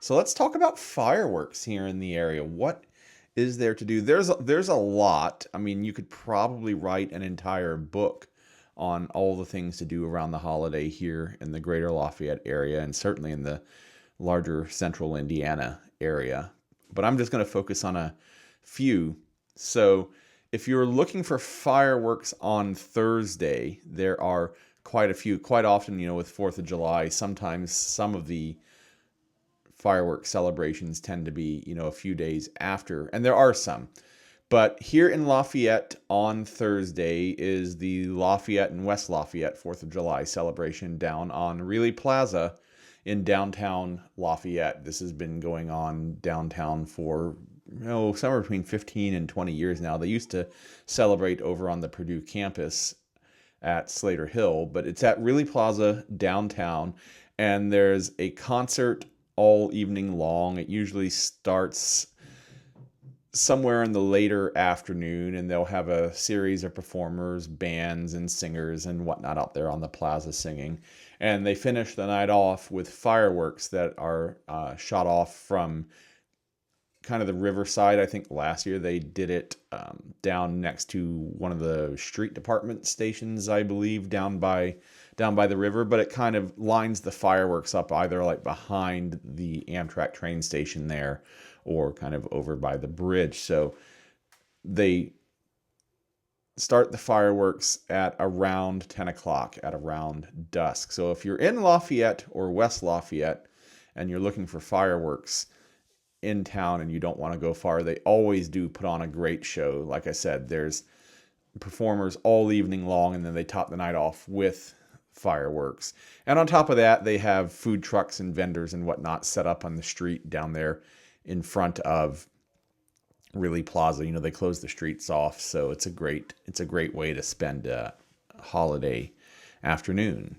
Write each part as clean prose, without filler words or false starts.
So let's talk about fireworks here in the area. What is there to do? There's a lot. I mean, you could probably write an entire book on all the things to do around the holiday here in the greater Lafayette area and certainly in the larger central Indiana area. But I'm just going to focus on a few. So, if you're looking for fireworks on Thursday, there are quite a few. Quite often, with 4th of July, sometimes some of the fireworks celebrations tend to be, a few days after, and there are some. But here in Lafayette on Thursday is the Lafayette and West Lafayette 4th of July celebration down on Reilly Plaza in downtown Lafayette. This has been going on downtown for somewhere between 15 and 20 years now. They used to celebrate over on the Purdue campus at Slater Hill, but it's at Reilly Plaza downtown, and there's a concert all evening long. It usually starts somewhere in the later afternoon, and they'll have a series of performers, bands and singers and whatnot out there on the plaza singing. And they finish the night off with fireworks that are shot off from kind of the riverside. I think last year they did it down next to one of the street department stations, I believe, down by the river, but it kind of lines the fireworks up either like behind the Amtrak train station there or kind of over by the bridge. So they start the fireworks at around 10 o'clock, at around dusk. So if you're in Lafayette or West Lafayette and you're looking for fireworks in town and you don't want to go far, they always do put on a great show. Like I said, there's performers all evening long, and then they top the night off with fireworks. And on top of that, they have food trucks and vendors and whatnot set up on the street down there in front of Reilly Plaza. They close the streets off, so it's a great way to spend a holiday afternoon.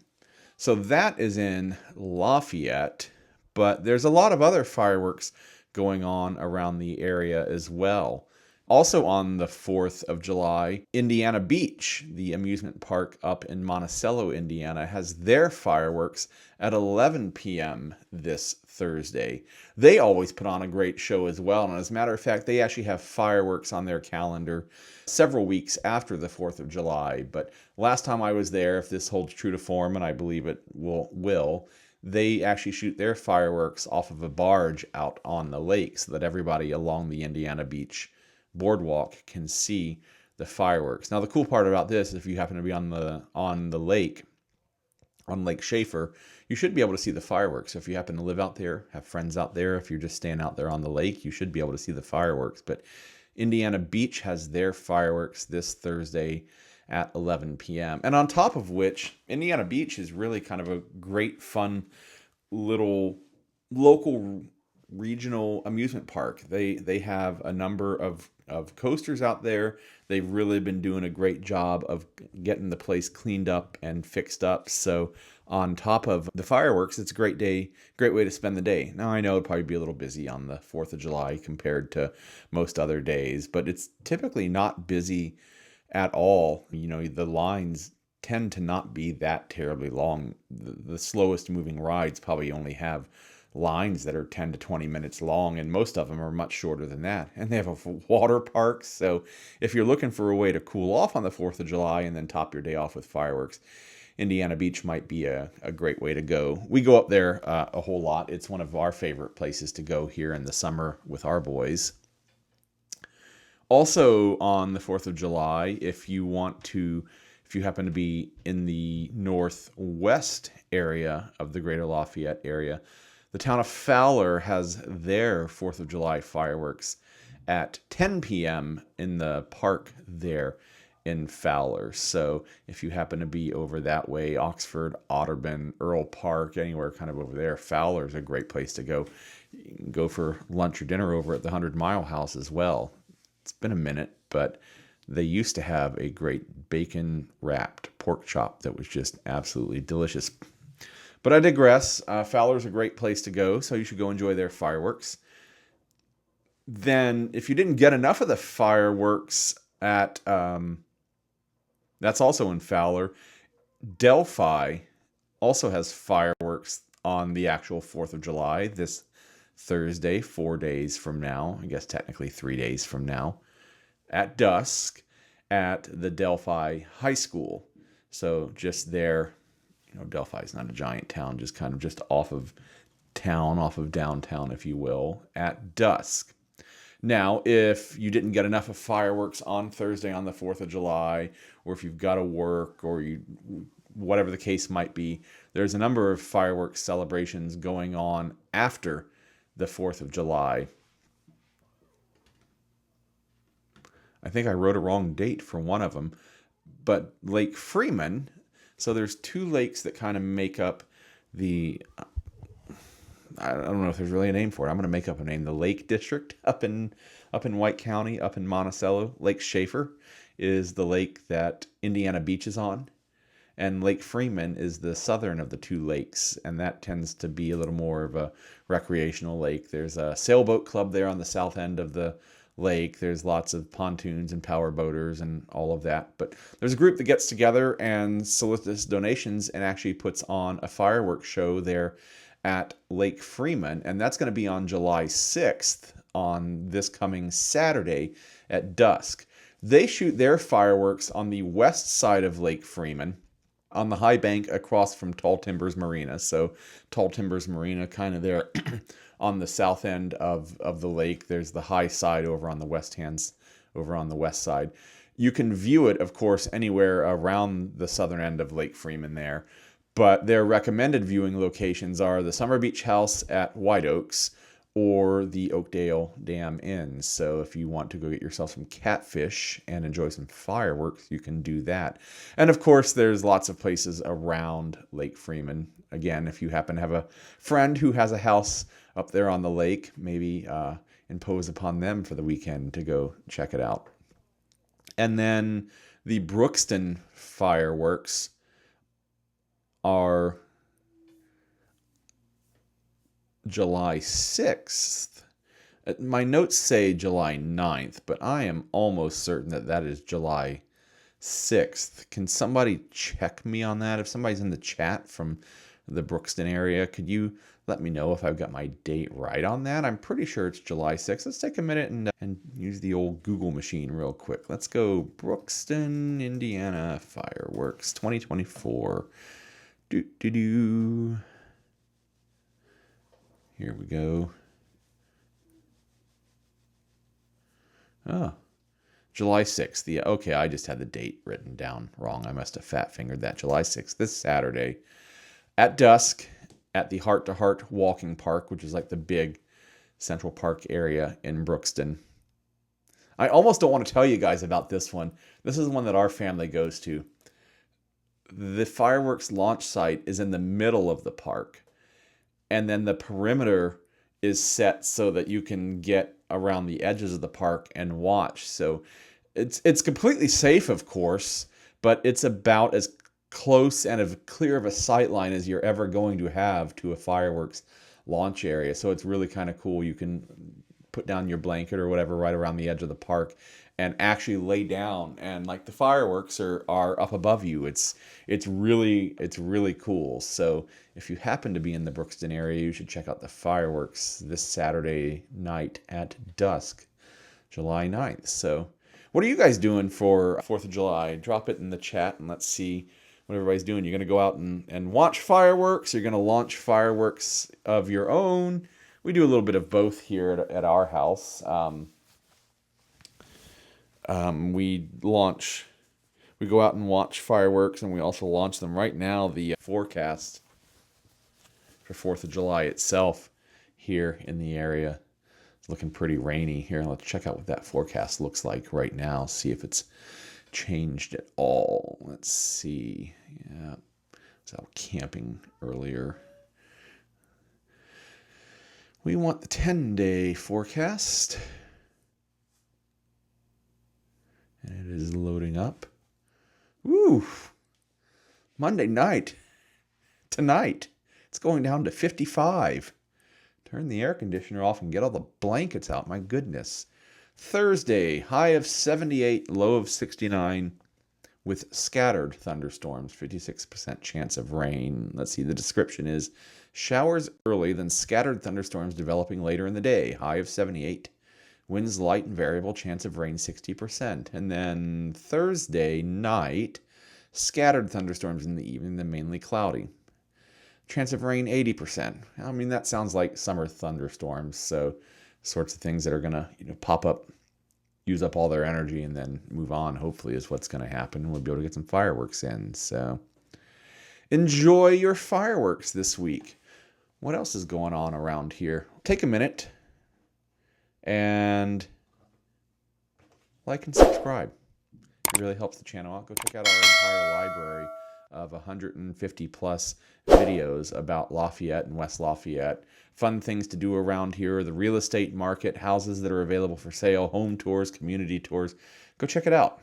So that is in Lafayette, but there's a lot of other fireworks going on around the area as well. Also on the 4th of July, Indiana Beach, the amusement park up in Monticello, Indiana, has their fireworks at 11 p.m. this Thursday. They always put on a great show as well, and as a matter of fact, they actually have fireworks on their calendar several weeks after the 4th of July. But last time I was there, if this holds true to form, and I believe it will, they actually shoot their fireworks off of a barge out on the lake so that everybody along the Indiana Beach boardwalk can see the fireworks. Now, the cool part about this, if you happen to be on the lake, on Lake Schaefer, you should be able to see the fireworks. So if you happen to live out there, have friends out there, if you're just staying out there on the lake, you should be able to see the fireworks. But Indiana Beach has their fireworks this Thursday at 11 p.m. And on top of which, Indiana Beach is really kind of a great, fun little local regional amusement park. They have a number of coasters out there. They've really been doing a great job of getting the place cleaned up and fixed up. So on top of the fireworks, it's a great way to spend the day. Now, I know it'd probably be a little busy on the 4th of July compared to most other days, but it's typically not busy at all. The lines tend to not be that terribly long. The slowest moving rides probably only have lines that are 10 to 20 minutes long, and most of them are much shorter than that. And they have a water park, so if you're looking for a way to cool off on the 4th of July and then top your day off with fireworks, Indiana Beach might be a great way to go. We go up there a whole lot. It's one of our favorite places to go here in the summer with our boys. Also on the 4th of July, if you happen to be in the northwest area of the greater Lafayette area, the town of Fowler has their 4th of July fireworks at 10 p.m. in the park there in Fowler. So if you happen to be over that way, Oxford, Otterburn, Earl Park, anywhere kind of over there, Fowler is a great place to go. You can go for lunch or dinner over at the 100 Mile House as well. It's been a minute, but they used to have a great bacon-wrapped pork chop that was just absolutely delicious. But I digress. Fowler's a great place to go, so you should go enjoy their fireworks. Then, if you didn't get enough of the fireworks at, that's also in Fowler, Delphi also has fireworks on the actual 4th of July this Thursday, 4 days from now, I guess technically 3 days from now, at dusk at the Delphi High School. So just there, Delphi is not a giant town, just kind of just off of downtown, if you will, at dusk. Now, if you didn't get enough of fireworks on Thursday on the 4th of July, or if you've got to work, or whatever the case might be, there's a number of fireworks celebrations going on after the 4th of July. I think I wrote a wrong date for one of them, but Lake Freeman, so there's two lakes that kind of make up the, I don't know if there's really a name for it. I'm going to make up a name. The Lake District up in White County, up in Monticello. Lake Schaefer is the lake that Indiana Beach is on. And Lake Freeman is the southern of the two lakes, and that tends to be a little more of a recreational lake. There's a sailboat club there on the south end of the lake. There's lots of pontoons and power boaters and all of that. But there's a group that gets together and solicits donations and actually puts on a fireworks show there at Lake Freeman, and that's going to be on July 6th, on this coming Saturday at dusk. They shoot their fireworks on the west side of Lake Freeman, on the high bank across from Tall Timbers Marina. So Tall Timbers Marina kind of there on the south end of the lake. There's the high side over on the west side. You can view it, of course, anywhere around the southern end of Lake Freeman there. But their recommended viewing locations are the Summer Beach House at White Oaks or the Oakdale Dam Inn. So if you want to go get yourself some catfish and enjoy some fireworks, you can do that. And of course, there's lots of places around Lake Freeman. Again, if you happen to have a friend who has a house up there on the lake, maybe impose upon them for the weekend to go check it out. And then the Brookston Fireworks are July 6th. My notes say July 9th, but I am almost certain that is July 6th. Can somebody check me on that? If somebody's in the chat from the Brookston area, could you let me know if I've got my date right on that? I'm pretty sure it's July 6th. Let's take a minute and use the old Google machine real quick. Let's go Brookston, Indiana Fireworks 2024. Here we go. Oh, July 6th. Okay, I just had the date written down wrong. I must have fat-fingered that. July 6th, this Saturday, at dusk, at the Heart to Heart Walking Park, which is like the big Central Park area in Brookston. I almost don't want to tell you guys about this one. This is one that our family goes to. The fireworks launch site is in the middle of the park, and then the perimeter is set so that you can get around the edges of the park and watch. So it's completely safe, of course, but it's about as close and as clear of a sight line as you're ever going to have to a fireworks launch area. So it's really kind of cool. You can put down your blanket or whatever right around the edge of the park and actually lay down, and like the fireworks are up above you. It's really cool. So if you happen to be in the Brookston area, you should check out the fireworks this Saturday night at dusk, July 9th. So what are you guys doing for 4th of July? Drop it in the chat and let's see what everybody's doing. You're going to go out and watch fireworks? You're going to launch fireworks of your own? We do a little bit of both here at our house. We go out and watch fireworks, and we also launch them. Right now, the forecast for 4th of July itself here in the area is looking pretty rainy. Here, let's check out what that forecast looks like right now, see if it's changed at all. Let's see. Yeah, I was out camping earlier. We want the 10-day forecast. And it is loading up. Woo! Monday night. Tonight. It's going down to 55. Turn the air conditioner off and get all the blankets out. My goodness. Thursday, high of 78, low of 69, with scattered thunderstorms, 56% chance of rain. Let's see, the description is Showers early, then scattered thunderstorms developing later in the day, high of 78. Winds light and variable, chance of rain 60%. And then Thursday night, scattered thunderstorms in the evening, then mainly cloudy. Chance of rain 80%. I mean, that sounds like summer thunderstorms, so sorts of things that are going to pop up, use up all their energy, and then move on, hopefully, is what's going to happen. We'll be able to get some fireworks in. So enjoy your fireworks this week. What else is going on around here? Take a minute and like and subscribe. It really helps the channel out. Go check out our entire library of 150 plus videos about Lafayette and West Lafayette. Fun things to do around here, the real estate market, houses that are available for sale, home tours, community tours. Go check it out.